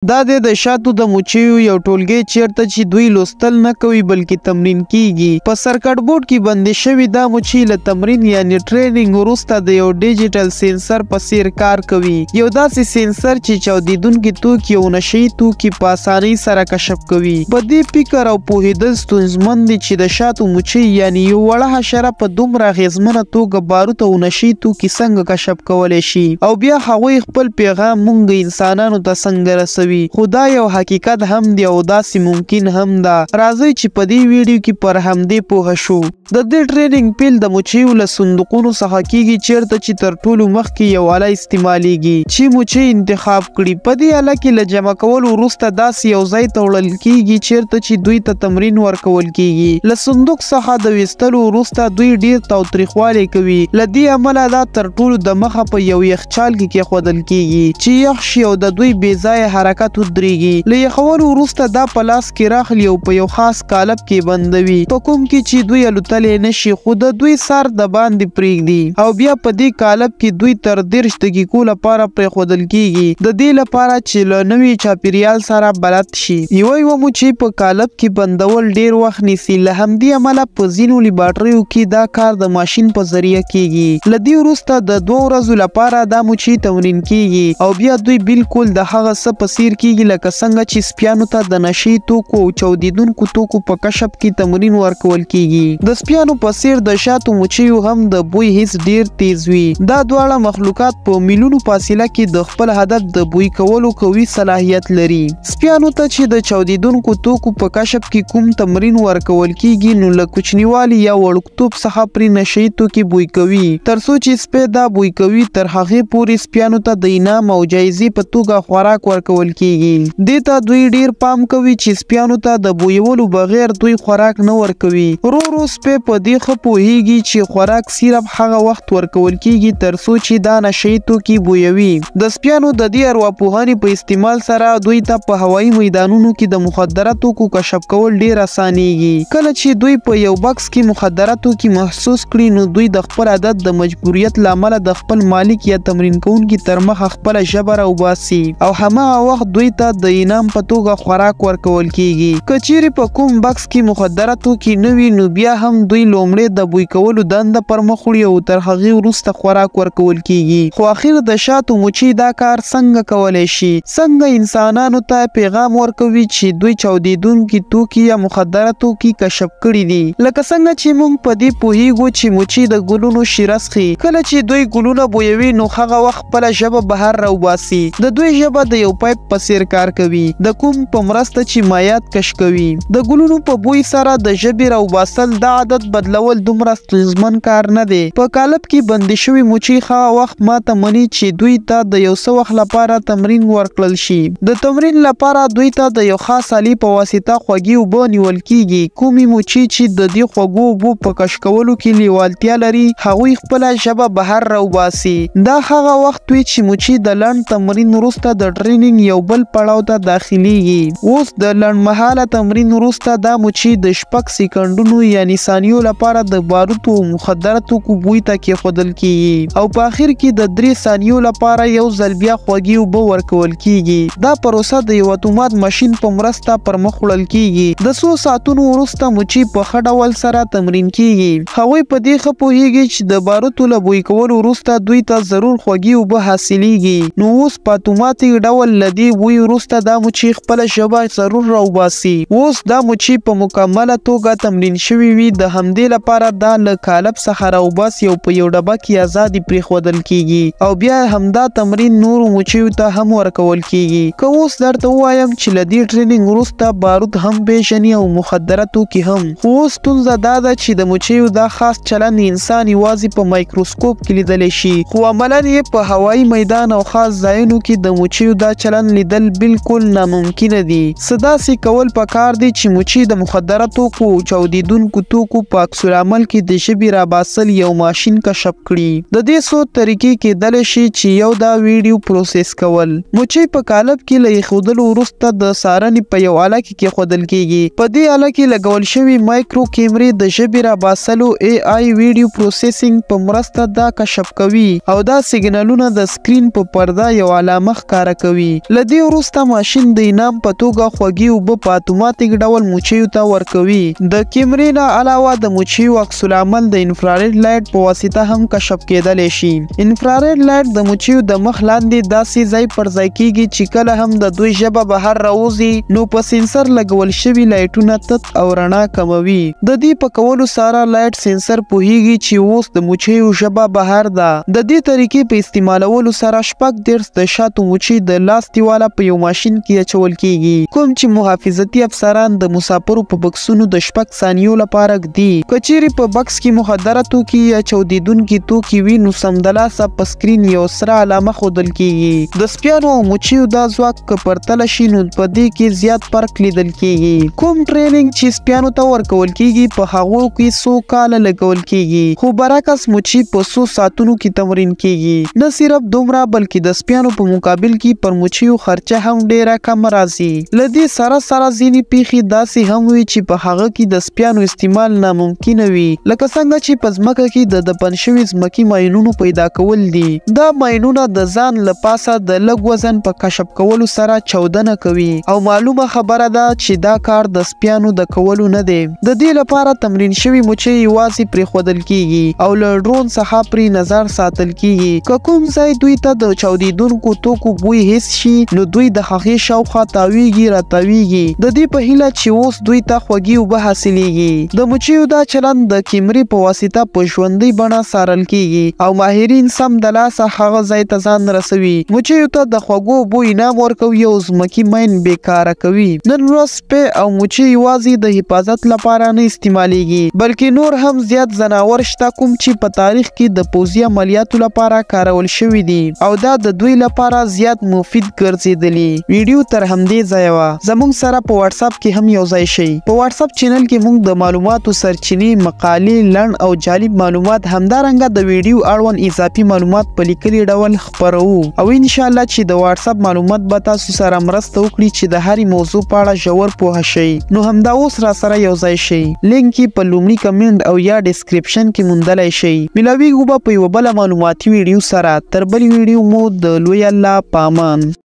دا د شاتو د مچیو یو ټولګی چیرته چې دوی لوستل نه کوي بلکې تمرین کیږي. په سرکټ بورډ کې بندي شوي دا مچي له تمرین یعنی ټریننګ وروسته د یو ډیجیټل سینسر په څیر کار کوي. یو داسې سینسر چې چاودیدونکي توکي او نشهیي توکي په اسانۍ سره کشف کوي. په دې فکر او پوهېدل ستونزمن دي چې د شاتو مچۍ یعنی یو وړه حشره په دومره اغېزمنه توګه باروت او نشهیي توکي څنګه کشف کولی شي او بیا هغوی خپل پیغام موږ انسانانو ته څنګه رسوي. خو دا یو حقیقت هم دی او داسې ممکن هم ده. راځئ چې په دې ویډیو کې پر همدې پوه شو. د دې ټریننګ پیل د مچیو له صندوقونو څخه کیږي چیرته چې تر ټولو مخکې یو آله استعمالیږي چې مچۍ انتخاب کړي. په دې آله کې له جمع کولو وروسته داسې یو ځای ته وړل کیږي چیرته چې دوی ته تمرین ورکول کیږي. له صندوق څخه د ویستلو وروسته دوی ډیر تاوتریخوالی کوي. له دې امله دا تر ټولو د مخه په یو یخچال کې کېښودل کیږي چې یخ شي او د دوی بې ځایه حرکت ودرېږي. له یخولو وروسته دا په لاس کې راخلي او په یو خاص قالب کې بندوي په کوم کې چې دوی الوتلی نشي خو د دوی سر د باندې پرېږدي او بیا په دې قالب کې دوی تر 30 دقیقو لپاره پرېښودل کیږي د دې لپاره چې له نوي چاپیریال سره بلد شي. یوه مچۍ په قالب کې بندول ډیر وخت نیسي. له همدې امله په ځینو لیبارټریو کې دا کار د ماشین په ذریعه کیږي. له دې وروسته د 2 ورځو لپاره دا مچۍ تمرین کیږي او بیا دوی بالکل د هغه څه په څیر کیږي لکه څنګه چې سپیانو ته د نشهیي توکو او چاودیدونکو توکو په کشف کې تمرین ورکول کیږي. د سپیانو په څیر د شاتو مچیو هم د بوی حس ډیر تیز وي. دا دواړه مخلوقات په میلیونو فاصله کې د خپل هدف د بوی کولو قوي صلاحیت لري. سپیانو ته چې د چاودیدونکو توکو په کشف کې کوم تمرین ورکول کیږي نو له کوچنیوالي یا وړوکتوب څخه پرې نشهیي توکي بوی کوي ترڅو چې سپی دا بوی کوي تر هغې پورې سپیانو ته د انعام او جایزې په توګه خوراک ورکول کیږي. دې ته دوی ډیر پام کوي چې سپیانو ته د بویولو بغیر دوی خوراک نه ورکوي. ورو سپی په دې ښه پوهیږي چې خوراک صرف هغه وخت ورکول کیږي ترڅو چې دا نشهیي توکي بویوي. د سپیانو د دې ارواپوهنې په استعمال سره دوی ته په هوایي میدانونو کې د مخدره توکو کشف کول ډیر اسانیږي. کله چې دوی په یو بکس کې مخدره توکي محسوس کړي نو دوی د خپل عادت د مجبوریت له امله د خپل مالک یا تمرین کوونکي تر مخه خپله ژبه راوباسي او هماغه وخت دوی ته د انعام په توګه خوراک ورکول کیږي. که چیرې په کوم بکس کې مخدره توکي نه وي نو بیا هم دوی لومړی د بوی کولو دنده پر مخ وړي او تر هغې وروسته خوراک ورکول کیږي. خو اخر د شاتو مچۍ دا کار څنګه کولی شي؟ څنګه انسانانو ته پیغام ورکوي چې دوی چاودیدونکي توکي یا مخدره توکي کشف کړي دي؟ لکه څنګه چې موږ په دې پوهیږو چې مچۍ د ګلونو شیره څښي. کله چې دوی ګلونه بویوي نو هغه وخت خپله ژبه بهر راوباسي. د دوی ژبه د یو پایپ په څیر کار کوي د کوم په مرسته چې مایعات کش کوي. د ګلونو په بوی سره د ژبې راوباسل دا عادت بدلول دومره ستونزمن کار نه دی. په قالب کې بندي شوي مچۍ هغه وخت ماته مني چې دوی ته د یو څه وخت لپاره تمرین ورکړل شي. د تمرین لپاره دوی ته د یو خاص آلې په واسطه خوږې اوبه نیول کیږي. کومې مچۍ چې د دې خوږو اوبو په کش کولو کې لیوالتیا لري هغوی خپله ژبه بهر راوباسي. دا هغه وخت وي چې مچۍ د لنډ تمرین وروسته د ټریننګ یو بل پړاو ته داخليږي. اوس د لنډمهاله تمرین وروسته دا مچۍ د 6 سکندونو یعنی ثانیو لپاره د باروتو او مخدره توکو بوی ته کېښودل کیږي او په آخر کې د 3 ثانیو لپاره یو ځل بیا خوږې اوبه ورکول کیږي. دا پروسه د یو اتومات ماشین په مرسته پر مخ وړل کیږي. د 100 ساعتونو وروسته مچۍ په ښه ډول سره تمرین کیږي. هغوی په دې ښه پوهیږي چې د باروتو له بوی کولو وروسته دوی ته ضرور خوږې اوبه حاصلیږي. نو اوس په اتوماتیک ډول له دې بوی وروسته دا مچۍ خپله ژبه ضرور راوباسي. اوس دا مچۍ په مکمله توګه تمرین شوې وي. د همدې لپاره دا له قالب څخه راوباسي او په یو ډبه کې ازادي پرېښودل کیږي او بیا همدا تمرین نورو مچیو ته هم ورکول کیږي. که اوس درته ووایم چې له دې ټریننګ وروسته بارود هم پیژني او مخدره توکي هم. خو اوس ستونزه دا ده چې د مچیو دا خاص چلند انسان یوازې په مایکروسکوپ کې لیدلی شي خو عملاً یې په هوایي میدان او خاص ځایونو کې د مچیو دا چلند لیدل بالکل ناممکنه دي. څه داسې کول پکار دي چې مچۍ د مخدره توکو او چاودیدونکو توکو په عکس العمل کې د ژبې راباسل یو ماشین کشف کړي. د دې څو طریقې کیدلی شي چې یو دا ویډیو پروسس کول. مچۍ په قالب کې له ایښودلو وروسته د څارنې په یو آله کې کېښودل کیږي. په دې آله کې لګول شوي مایکرو کیمرې د ژبې راباسلو AI ویډیو پروسیسینګ په مرسته دا کشف کوي او دا سیګنالونه د سکرین په پرده یو علامه ښکاره کوي. له دې وروسته ماشین د انعام په توګه خوږې اوبه په اتوماتیک ډول مچیو ته ورکوي. د کیمرې نه علاوه د مچیو عکس العمل د انفراريډ لایټ په واسطه هم کشف کېدلی شي. انفراريډ لایټ د مچیو د مخ لاندې داسې ځای پر ځای کیږي چې کله هم د دوی ژبه بهر راوځي نو په سنسر لګول شوي لایټونه تت او رڼا کموي. د دې په کولو سره لایټ سنسر پوهیږي چې اوس د مچیو ژبه بهر ده. د دې طریقې په استعمالولو سره شپږ دېرش د شاتو مچۍ د لاس دیواله په یو ماشین کې اچول کیږي، کوم چې محافظتي افسران د مسافرو په بکسونو د شپږ ثانیو لپاره ږدي. که چیرې په بکس کې مخدره توکي یا چاودیدونکي توکي وي نو سمدلاسه په سکرین یو سره علامه ښودل کیږي. د سپیانو او مچیو دا ځواک که پرتله شي نو په دې کې زیات فرق لیدل کیږي. کوم ټریننګ چې سپیانو ته ورکول کیږي په هغو کې څو کاله لګول کیږي، خو برعکس مچۍ په څو ساعتونو کې تمرین کیږي. نه صرف دومره بلکې د سپیانو په مقابل کې پر مچیو خرچه هم ډیره کم راځي. له دې سره ځینې پیښې داسې هم وي چې په هغه کې د سپیانو استعمال ناممکنه وي، لکه څنګه چې په ځمکه کې د دفن شوي ځمکي ماینونو پیدا کول دي. دا ماینونه د ځان له پاسه د لږ وزن په کشف کولو سره چاودنه کوي او معلومه خبره ده چې دا کار د سپیانو د کولو نه دی. د دې لپاره تمرین شوي مچۍ یوازې پرېښودل کیږي او له ډرون څخه پرې نظر ساتل کیږي. که کوم ځای دوی ته د چاودیدونکو توکو بوی حس شي نو دوی د هغې شاوخوا تاویږي راتاویږي، د دې په هیله چې اوس دوی ته خوږې اوبه حاصلیږي. د مچیو دا چلند د کیمرې په واسطه په ژوندۍ بڼه څارل کیږي او ماهرین سمدلاسه هغه ځای ته ځان رسوي. مچیو ته د خوږو اوبو انعام ورکوي او ځمکي ماین بیکاره کوي. نن ورځ سپی او مچۍ یوازې د حفاظت لپاره نه استعمالیږي بلکې نور هم زیات ځناور شته کوم چې په تاریخ کې د پوځي عملیاتو لپاره کارول شوي دي او دا د دوی لپاره زیات مفید ګرځېدلي. ویډیو تر همدې ځایه وه. زموږ سره په واتس اپ کې هم یو ځای شئ. په واتس اپ چینل کې موږ د معلوماتو سرچینې، مقالې، لنډ او جالب معلومات، همدارنګه د ویډیو اړوند اضافي معلومات په لیکلي ډول خپروو او ان شاء الله چې د واتس اپ معلومات به تاسو سره مرسته وکړي چې د هرې موضوع په اړه ژور پوه شئ. نو همدا اوس را سره یو ځای شئ. لینک یې په لومړي کمنټ او یا ډسکرپشن کې موندلی شئ. ملاویږو به په یوه بله معلوماتي ویډیو سره. تر بلې ویډیو مو د لوی الله په امان.